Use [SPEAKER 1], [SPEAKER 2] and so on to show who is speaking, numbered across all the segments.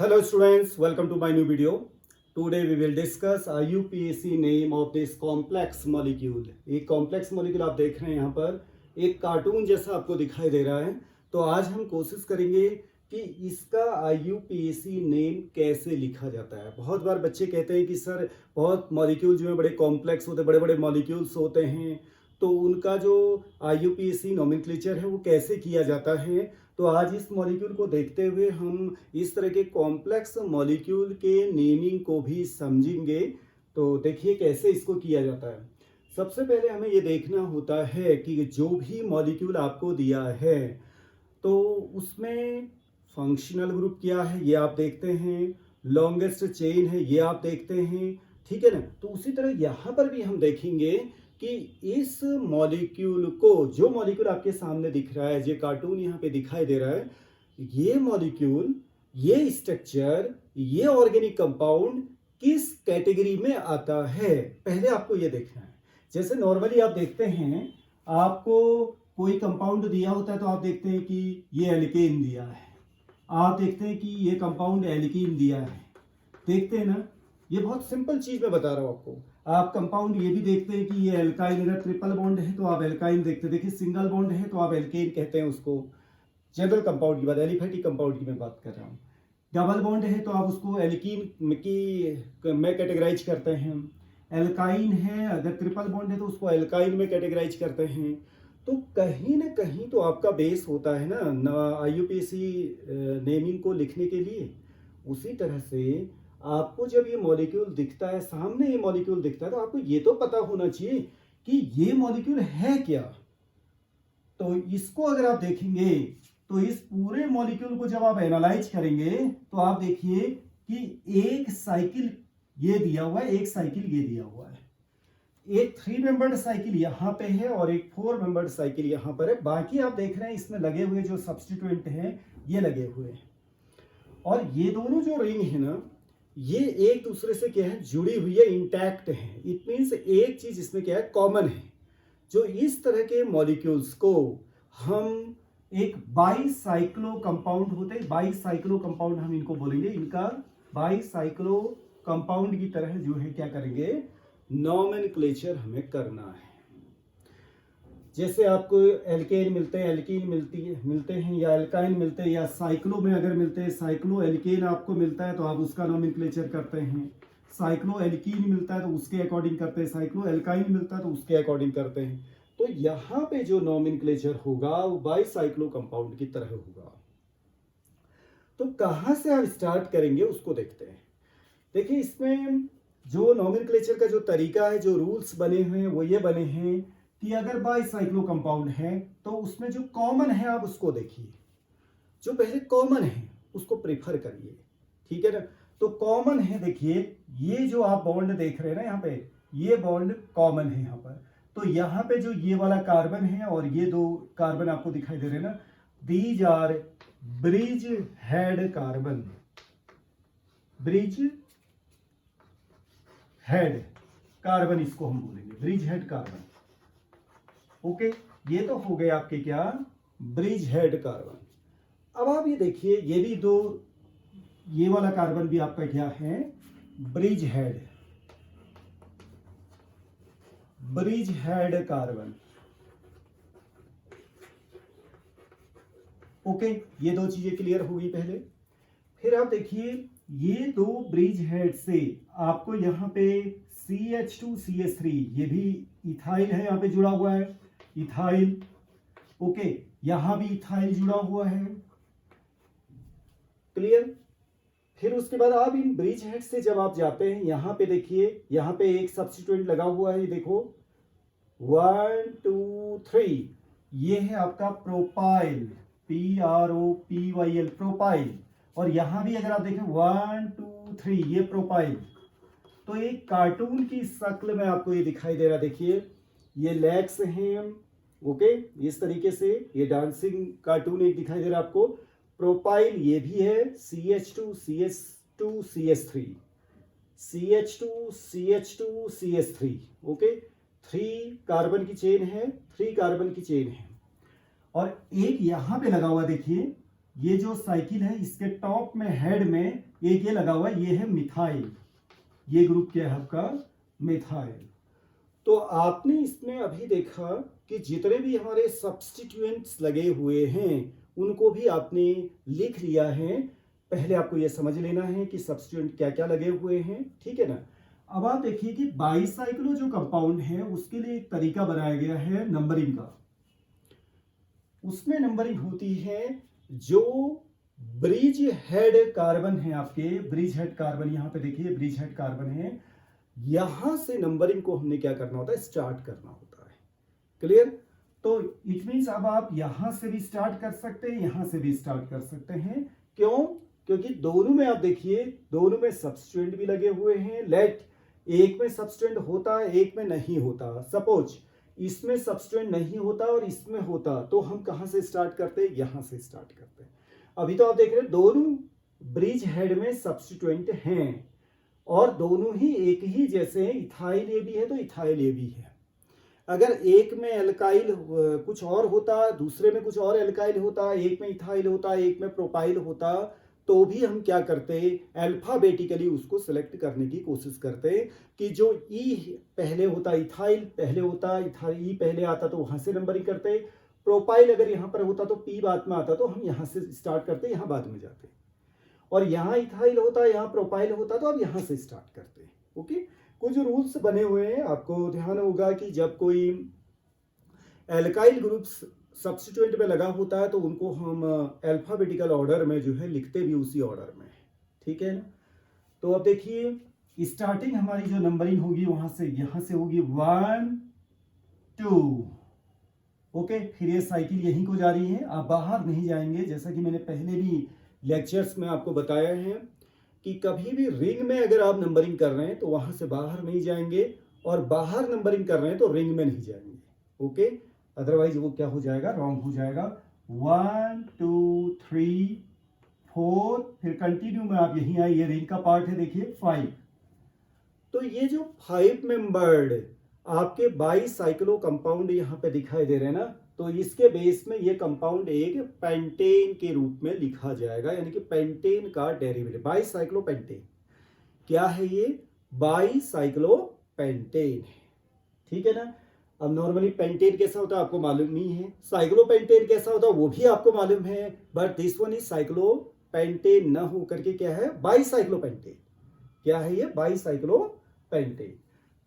[SPEAKER 1] Hello students, welcome to my new video. Today we will discuss IUPAC name of this complex molecule. एक complex molecule आप देख रहे हैं यहाँ पर एक कार्टून जैसा आपको दिखाई दे रहा है। तो आज हम कोशिश करेंगे कि इसका IUPAC नेम कैसे लिखा जाता है। बहुत बार बच्चे कहते हैं कि सर बहुत मॉलिक्यूल जो है बड़े कॉम्प्लेक्स होते हैं, बड़े बड़े मॉलिक्यूल्स होते हैं, तो उनका जो IUPAC नोमेनक्लेचर है वो कैसे किया जाता है। तो आज इस मॉलिक्यूल को देखते हुए हम इस तरह के कॉम्प्लेक्स मॉलिक्यूल के नेमिंग को भी समझेंगे। तो देखिए कैसे इसको किया जाता है। सबसे पहले हमें ये देखना होता है कि जो भी मॉलिक्यूल आपको दिया है तो उसमें फंक्शनल ग्रुप क्या है ये आप देखते हैं, लॉन्गेस्ट चेन है ये आप देखते हैं, ठीक है ना। तो उसी तरह यहाँ पर भी हम देखेंगे कि इस मॉलिक्यूल को, जो मॉलिक्यूल आपके सामने दिख रहा है, जो कार्टून यहाँ पे दिखाई दे रहा है, ये मॉलिक्यूल, ये स्ट्रक्चर, ये ऑर्गेनिक कंपाउंड किस कैटेगरी में आता है पहले आपको ये देखना है। जैसे नॉर्मली आप देखते हैं, आपको कोई कंपाउंड दिया होता है तो आप देखते हैं कि ये एल्केन दिया है, आप देखते हैं कि ये कंपाउंड एल्कीन दिया है, देखते हैं ना। ये बहुत सिंपल चीज मैं बता रहा हूँ आपको। आप कंपाउंड ये भी देखते हैं कि ये एल्काइल, अगर ट्रिपल बॉन्ड है तो आप एल्काइन देखते हैं, देखिए सिंगल बॉन्ड है तो आप एल्केन कहते हैं उसको। जनरल कंपाउंड की बात, एलिफेटिक कंपाउंड की मैं बात कर रहा हूँ। डबल बॉन्ड है तो आप उसको एल्कीन की में कैटेगराइज करते हैं। एल्काइन है, अगर ट्रिपल बॉन्ड है तो उसको एल्काइन में कैटेगराइज करते हैं। तो कहीं ना कहीं तो आपका बेस होता है ना IUPAC नेमिंग को लिखने के लिए। उसी तरह से आपको जब ये मॉलिक्यूल दिखता है, सामने ये मॉलिक्यूल दिखता है, तो आपको ये तो पता होना चाहिए कि ये मॉलिक्यूल है क्या। तो इसको अगर आप देखेंगे तो इस पूरे मॉलिक्यूल को जब आप एनालाइज करेंगे तो आप देखिए कि एक साइकिल ये दिया हुआ है, एक साइकिल ये दिया हुआ है, एक 3 मेंबर्ड साइकिल यहाँ पे है और एक 4 मेंबर्ड साइकिल यहाँ पर है। बाकी आप देख रहे हैं इसमें लगे हुए जो सब्स्टिट्यूएंट हैं ये लगे हुए हैं, और ये दोनों जो रिंग है ना, ये एक दूसरे से क्या है, जुड़ी हुई है, इंटैक्ट है। इट मीन्स एक चीज इसमें क्या है, कॉमन है। जो इस तरह के मॉलिक्यूल्स को हम एक बाईसाइक्लो कंपाउंड होते हैं, बाईसाइक्लो कंपाउंड हम इनको बोलेंगे। इनका बाईसाइक्लो कंपाउंड की तरह जो है क्या करेंगे, नोमेनक्लेचर हमें करना है। जैसे आपको एल्केन मिलते हैं, एल्कीन मिलते हैं, या एल्काइन मिलते हैं, या साइक्लो में अगर मिलते हैं, साइक्लो एल्केन आपको मिलता है तो आप उसका नोमेनक्लेचर करते हैं। साइक्लो एल्कीन मिलता है तो उसके अकॉर्डिंग करते हैं, साइक्लो एल्काइन मिलता है तो उसके अकॉर्डिंग करते हैं। तो यहाँ पे जो नोमेनक्लेचर होगा वो बाईसाइक्लो कंपाउंड की तरह होगा। तो कहाँ से आप स्टार्ट करेंगे उसको देखते हैं। देखिए इसमें जो नोमेनक्लेचर का जो तरीका है, जो रूल्स बने हुए हैं वो ये बने हैं कि अगर बाईसाइक्लो कंपाउंड है तो उसमें जो कॉमन है आप उसको देखिए, जो पहले कॉमन है उसको प्रेफर करिए, ठीक है ना। तो कॉमन है, देखिए ये जो आप बॉन्ड देख रहे हैं ना यहाँ पे, ये बॉन्ड कॉमन है यहाँ पर। तो यहाँ पे जो ये वाला कार्बन है और ये दो कार्बन आपको दिखाई दे रहे हैं ना, these are bridgehead carbon, bridgehead carbon इसको हम बोलेंगे, ब्रिज हेड कार्बन। ओके, ये तो हो गए आपके क्या, ब्रिज हेड कार्बन। अब आप ये देखिए, ये भी दो, ये वाला कार्बन भी आपका क्या है, bridge head, bridge head carbon. Okay, ये दो चीजें क्लियर होगी पहले। फिर आप देखिए ये दो ब्रिज हेड से आपको यहाँ पे CH2CH3, ये भी इथाइल है यहाँ पे जुड़ा हुआ है, इथाइल। ओके, यहां भी इथाइल जुड़ा हुआ है, क्लियर। फिर उसके बाद आप इन ब्रिज हेड से जब आप जाते हैं, यहां पे देखिए, यहां पे एक सब्स्टिट्यूएंट लगा हुआ है, देखो 1 2 3, ये है आपका प्रोपाइल, PROPYL, प्रोपाइल। और यहां भी अगर आप देखें 1 2 3, ये प्रोपाइल। तो एक कार्टून की शक्ल में आपको ये दिखाई दे रहा, देखिए ये लेग्स हैं, ओके, इस तरीके से ये डांसिंग कार्टून एक दिखाई दे रहा है आपको। प्रोपाइल ये भी है, CH2CH2CH3, CH2CH2CH3, ओके, 3 कार्बन की चेन है, 3 कार्बन की चेन है। और एक यहां पे लगा हुआ देखिए, ये जो साइकिल है इसके टॉप में हेड में एक ये लगा हुआ है, ये है मिथाइल। ये ग्रुप क्या है आपका? मिथाइल। तो आपने इसमें अभी देखा कि जितने भी हमारे सब्स्टिट्यूएंट्स लगे हुए हैं उनको भी आपने लिख लिया है। पहले आपको यह समझ लेना है कि सब्स्टिट्यूएंट क्या क्या लगे हुए हैं, ठीक है ना। अब आप देखिए कि बाईसाइक्लो जो कंपाउंड है उसके लिए एक तरीका बनाया गया है नंबरिंग का। उसमें नंबरिंग होती है जो ब्रिज हेड कार्बन है, आपके ब्रिज हेड कार्बन, यहां पे देखिए ब्रिज हेड कार्बन है, यहां से नंबरिंग को हमने क्या करना होता है? स्टार्ट करना होता है। क्लियर? तो इट मींस अब आप यहां से भी स्टार्ट कर सकते हैं, यहां से भी स्टार्ट कर सकते हैं। क्यों? क्योंकि दोनों में आप देखिए, दोनों में सब्स्टिट्यूएंट भी लगे हुए हैं। लेट एक में सब्स्टिट्यूएंट होता है, एक में नहीं होता। सपोज इसमें सब्स्टिट्यूएंट नहीं होता और इसमें होता, तो हम कहां से स्टार्ट करते हैं? यहां से स्टार्ट करते हैं। अभी तो आप देख रहे हैं दोनों ब्रिज हेड में सब्स्टिट्यूएंट हैं और दोनों ही एक ही जैसे हैं। इथाइल ए भी है तो इथाइल ए भी है। अगर एक में एल्काइल कुछ और होता, दूसरे में कुछ और एल्काइल होता, एक में इथाइल होता, एक में प्रोपाइल होता, तो भी हम क्या करते? अल्फाबेटिकली उसको सिलेक्ट करने की कोशिश करते कि जो ई पहले होता, इथाइल पहले होता, इथाइल ई पहले आता तो वहां से नंबरिंग करते। प्रोपाइल अगर यहां पर होता तो पी बाद में आता तो हम यहां से स्टार्ट करते, यहां बाद में जाते। और यहां इथाइल होता, यहां प्रोपाइल होता तो अब यहां से स्टार्ट करते। ओके, कुछ रूल्स बने हुए हैं, आपको ध्यान होगा कि जब कोई एल्काइल ग्रुप सब्स्टिट्यूएंट में लगा होता है तो उनको हम अल्फाबेटिकल ऑर्डर में जो है लिखते भी उसी ऑर्डर में, ठीक है ना। तो अब देखिए स्टार्टिंग हमारी जो नंबरिंग होगी वहां से, यहां से होगी 1 2। ओके, फिर ये साइकिल यहीं को जा रही है, आप बाहर नहीं जाएंगे। जैसा कि मैंने पहले भी लेक्चर्स में आपको बताया है कि कभी भी रिंग में अगर आप नंबरिंग कर रहे हैं तो वहां से बाहर नहीं जाएंगे, और बाहर नंबरिंग कर रहे हैं तो रिंग में नहीं जाएंगे। ओके, अदरवाइज वो क्या हो जाएगा? रॉन्ग हो जाएगा। 1 2 3 4, फिर कंटिन्यू में आप यहीं आए, ये रिंग का पार्ट है, देखिए 5। तो ये जो 5 मेंबर्ड आपके बाईसाइक्लो कंपाउंड यहां पे दिखाई दे रहे हैं ना, तो इसके बेस में ये कंपाउंड एक पेंटेन के रूप में लिखा जाएगा, यानी कि पेंटेन का डेरिवेटिव बाईसाइक्लोपेंटेन। क्या है ये? बाईसाइक्लोपेंटेन, ठीक है ना। अब नॉर्मली पेंटेन कैसा होता है आपको मालूम ही है, साइक्लोपेंटेन कैसा होता है वो भी आपको मालूम है, but this one is cyclopentane न हो करके क्या है? बाईसाइक्लोपेंटेन। क्या है ये? बाईसाइक्लोपेंटेन।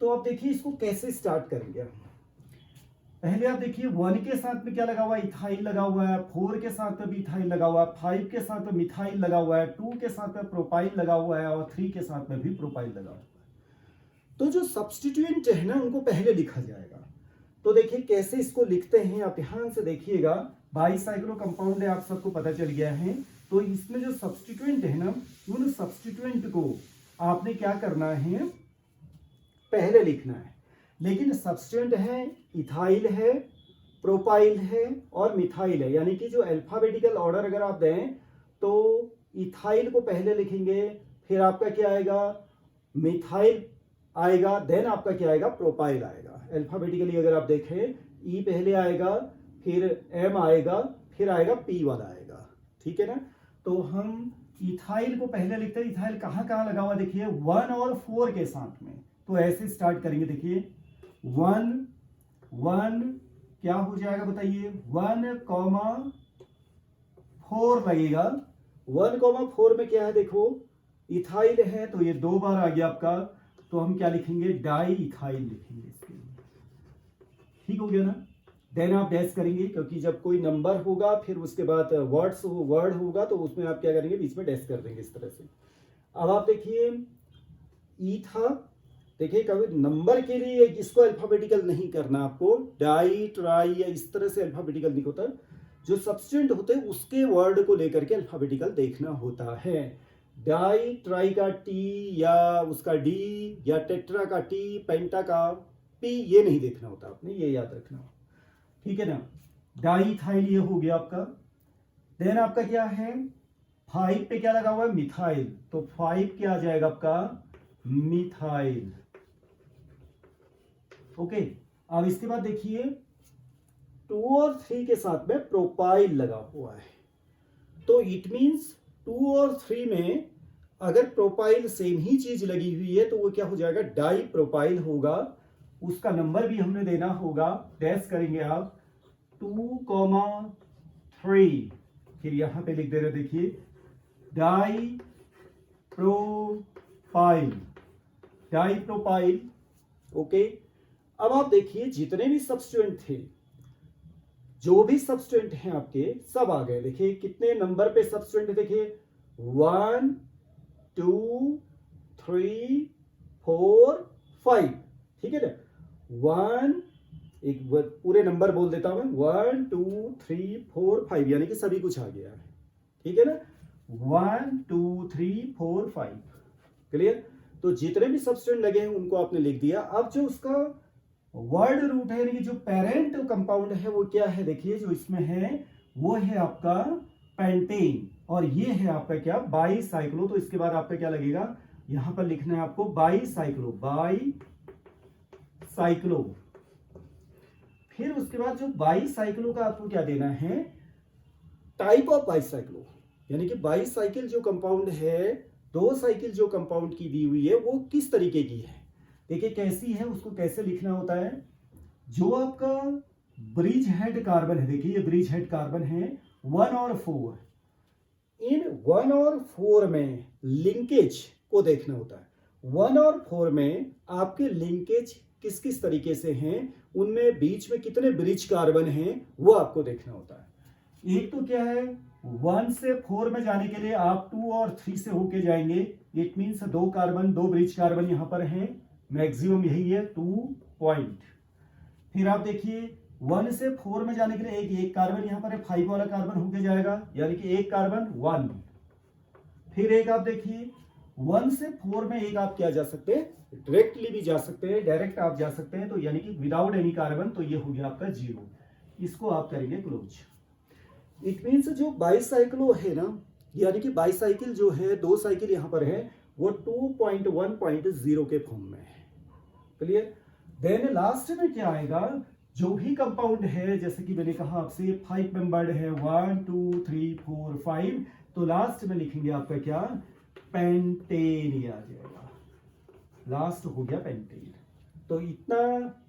[SPEAKER 1] तो अब देखिए इसको कैसे स्टार्ट करेंगे हम। पहले आप देखिए 1 के साथ में क्या लगा हुआ है? इथाइल लगा हुआ है। 4 के साथ में भी इथाइल लगा हुआ है। 5 के साथ में मिथाइल लगा हुआ है। 2 के साथ में प्रोपाइल लगा हुआ है और 3 के साथ में भी प्रोपाइल लगा हुआ है। तो जो सब्स्टिट्यूएंट है ना उनको पहले लिखा जाएगा। तो देखिए कैसे इसको लिखते हैं, आप ध्यान से देखिएगा। बाईसाइक्लो कंपाउंड है, आप सबको पता चल गया है। तो इसमें जो सब्स्टिट्यूएंट है ना, उन सब्स्टिट्यूएंट को आपने क्या करना है? पहले लिखना है। लेकिन सब्स्टिट्यूएंट है, इथाइल है, प्रोपाइल है और मिथाइल है, यानी कि जो अल्फाबेटिकल ऑर्डर अगर आप दें तो इथाइल को पहले लिखेंगे, फिर आपका क्या आएगा? मिथाइल आएगा, देन आपका क्या आएगा? प्रोपाइल आएगा। अल्फाबेटिकली अगर आप देखें, ई पहले आएगा, फिर एम आएगा, फिर आएगा पी वाला आएगा, ठीक है ना। तो हम इथाइल को पहले लिखते हैं। इथाइल कहाँ कहाँ लगा हुआ देखिए? 1 और 4 के साथ में। तो ऐसे स्टार्ट करेंगे, देखिए 1 1 क्या हो जाएगा बताइए? 1,4 लगेगा। 1,4 में क्या है देखो? इथाइल है, तो ये 2 बार आ गया आपका, तो हम क्या लिखेंगे? डाई इथाइल लिखेंगे इसके लिए, ठीक हो गया ना। देन आप डैश करेंगे, क्योंकि जब कोई नंबर होगा फिर उसके बाद वर्ड होगा तो उसमें आप क्या करेंगे? बीच में डैश कर देंगे इस तरह से। अब आप देखिए ई था, देखिए कभी नंबर के लिए इसको अल्फाबेटिकल नहीं करना आपको, डाई ट्राई या इस तरह से अल्फाबेटिकल नहीं होता। जो सब्स्टिट्यूएंट होते हैं उसके वर्ड को लेकर के अल्फाबेटिकल देखना होता है। डाई ट्राई का टी या उसका डी, या टेट्रा का टी, पेंटा का पी, ये नहीं देखना होता आपने, ये याद रखना, ठीक है ना। डाईथाइल ये हो गया आपका। देन आपका क्या है? 5 पे क्या लगा हुआ है? मिथाइल, तो 5 क्या आ जाएगा आपका? मिथाइल। ओके, अब इसके बाद देखिए 2 और 3 के साथ में प्रोपाइल लगा हुआ है। तो इट मीन्स 2 और 3 में अगर प्रोपाइल सेम ही चीज लगी हुई है तो वो क्या हो जाएगा, डाई प्रोपाइल होगा। उसका नंबर भी हमने देना होगा, डैश करेंगे आप 2,3, फिर यहां पे लिख दे रहे, देखिए dipropyl, dipropyl. Okay, अब आप देखिए जितने भी सब्स्टिट्यूएंट थे, जो भी सब्स्टिट्यूएंट हैं आपके सब आ गए। देखिए कितने नंबर पे सब्स्टिट्यूएंट, देखिए 1 2 3 4 5, ठीक है ना। 1, एक पूरे नंबर बोल देता हूं मैं, 1 2 3 4 5, यानी कि सभी कुछ आ गया है, ठीक है ना। 1 2 3 4 5, क्लियर। तो जितने भी सब्स्टिट्यूएंट लगे हैं उनको आपने लिख दिया। अब जो उसका वर्ड रूट है, यानी कि जो पेरेंट कंपाउंड है वो क्या है, देखिए जो इसमें है वो है आपका पेंटेन, और ये है आपका क्या, बाईसाइक्लो। तो इसके बाद आपका क्या लगेगा, यहां पर लिखना है आपको बाईसाइक्लो, बाईसाइक्लो। फिर उसके बाद जो बाईसाइक्लो का आपको क्या देना है, टाइप ऑफ बाईसाइक्लो, यानी कि बाईसाइकिल जो कंपाउंड है, 2 साइकिल जो कंपाउंड की दी हुई है वो किस तरीके की है। देखिए कैसी है, उसको कैसे लिखना होता है। जो आपका ब्रिज हेड कार्बन है, देखिए ये ब्रिज हेड कार्बन है 1 और 4, इन 1 और 4 में लिंकेज को देखना होता है। 1 और 4 में आपके लिंकेज किस किस तरीके से हैं, उनमें बीच में कितने ब्रिज कार्बन हैं वो आपको देखना होता है। एक तो क्या है, 1 से 4 में जाने के लिए आप 2 और 3 से होके जाएंगे, it means 2 carbon, 2 bridge carbon यहां पर हैं, मैक्सिमम यही है 2 पॉइंट। फिर आप देखिए 1 से 4 में जाने के लिए एक कार्बन यहां पर है, 5 वाला कार्बन होके जाएगा, यानी कि एक कार्बन 1। फिर एक आप देखिए 1 से 4 में एक आप क्या जा सकते हैं, डायरेक्टली भी जा सकते हैं, डायरेक्ट आप जा सकते हैं, तो यानी कि विदाउट एनी कार्बन, तो ये हो गया आपका 0। इसको आप करेंगे क्लोज। इट मीन्स जो बाईसाइक्लो है ना, यानी कि बाईसाइकिल जो है, 2 साइकिल यहां पर है, वो 2.1.0 के फॉर्म में है, क्लियर। देन लास्ट में क्या आएगा, जो भी कंपाउंड है, जैसे कि मैंने कहा आपसे 5 मेंबर्ड है, 1 2 3 4 5, तो लास्ट में लिखेंगे आपका क्या, पेंटेन आ जाएगा, लास्ट हो गया पेंटेन। तो इतना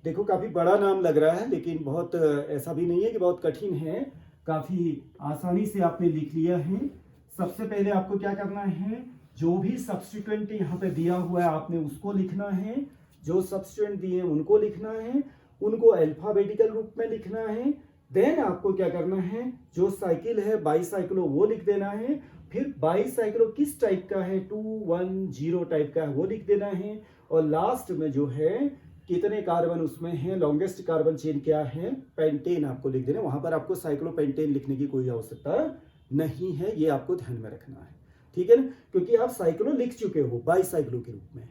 [SPEAKER 1] देखो काफी बड़ा नाम लग रहा है, लेकिन बहुत ऐसा भी नहीं है कि बहुत कठिन है, काफी आसानी से आपने लिख लिया है। सबसे पहले आपको क्या करना है, जो भी सब्स्टिट्यूएंट यहाँ पे दिया हुआ है आपने उसको लिखना है, जो सब्स्टिट्यूएंट दिए हैं उनको लिखना है, उनको अल्फाबेटिकल रूप में लिखना है। देन आपको क्या करना है, जो साइकिल है बाईसाइक्लो वो लिख देना है। फिर बाईसाइक्लो किस टाइप का है, 210 टाइप का है वो लिख देना है। और लास्ट में जो है कितने कार्बन उसमें है, लॉन्गेस्ट कार्बन चेन क्या है, पेंटेन आपको लिख देना। वहां पर आपको साइक्लोपेंटेन लिखने की कोई आवश्यकता नहीं है, ये आपको ध्यान में रखना है, ठीक है ना। क्योंकि आप साइक्लो लिख चुके हो बाईसाइक्लो के रूप में,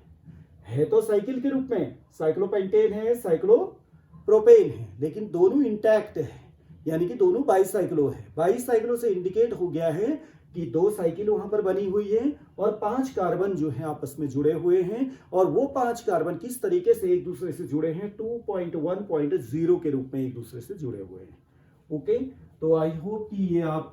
[SPEAKER 1] है तो साइकिल के रूप में, साइक्लोपेंटेन है, साइक्लोप्रोपेन है, लेकिन दोनों इंटैक्ट है, यानी कि दोनों बाईसाइक्लो है। बाईसाइक्लो से इंडिकेट हो गया है कि 2 साइकिल वहां पर बनी हुई है और 5 कार्बन जो है आपस में जुड़े हुए हैं, और वो 5 कार्बन किस तरीके से एक दूसरे से जुड़े हैं, 2.1.0 के रूप में एक दूसरे से जुड़े हुए हैं। ओके, तो आई होप कि ये आप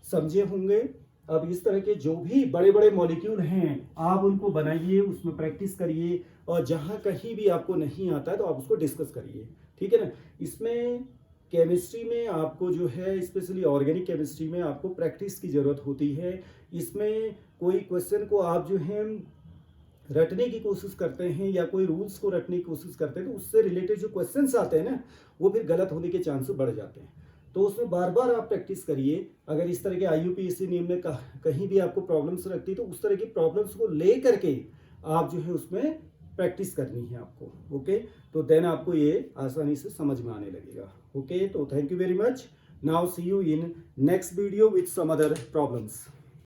[SPEAKER 1] समझे होंगे। अब इस तरह के जो भी बड़े बड़े मॉलिक्यूल हैं आप उनको बनाइए, उसमें प्रैक्टिस करिए, और जहां कहीं भी आपको नहीं आता है तो आप उसको डिस्कस करिए, ठीक है ना। इसमें केमिस्ट्री में आपको जो है, स्पेशली ऑर्गेनिक केमिस्ट्री में आपको प्रैक्टिस की ज़रूरत होती है। इसमें कोई क्वेश्चन को आप जो है रटने की कोशिश करते हैं या कोई रूल्स को रटने की कोशिश करते हैं, तो उससे रिलेटेड जो क्वेश्चंस आते हैं ना, वो फिर गलत होने के चांसेस बढ़ जाते हैं। तो उसमें बार बार आप प्रैक्टिस करिए। अगर इस तरह के IUPAC नियम में कहीं भी आपको प्रॉब्लम्स रखती है, तो उस तरह की प्रॉब्लम्स को ले करके आप जो है उसमें प्रैक्टिस करनी है आपको। ओके, तो देन आपको ये आसानी से समझ में आने लगेगा। ओके, तो thank you very much. Now see you in next video with some other problems.